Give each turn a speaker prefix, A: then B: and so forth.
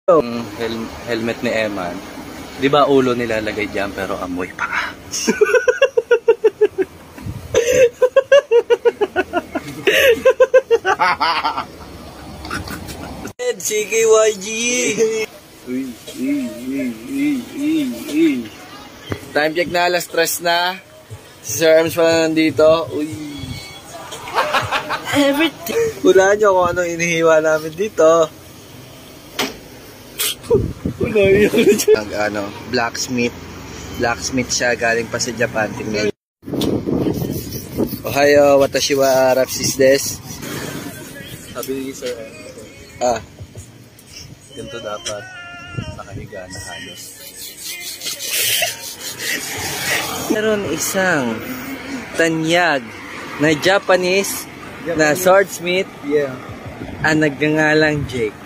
A: Helmet ni Eman. Di ba ulo nilalagay dyan pero amoy pa. CKYG. Time check na, alas 3 na. Si Sir Erms pala nandito. Uy. Everything. Hulaan nyo kung anong inihiwa namin dito. Blacksmith. Blacksmith siya, galing pa sa Japan. Tingnan. Ohayo, watashi wa Rapsis des. Sabi ni Sir Erms. Ganito dapat. Nakahiga na halos. Meron isang tanyag na Japanese na swordsmith ang nagngangalang Jake.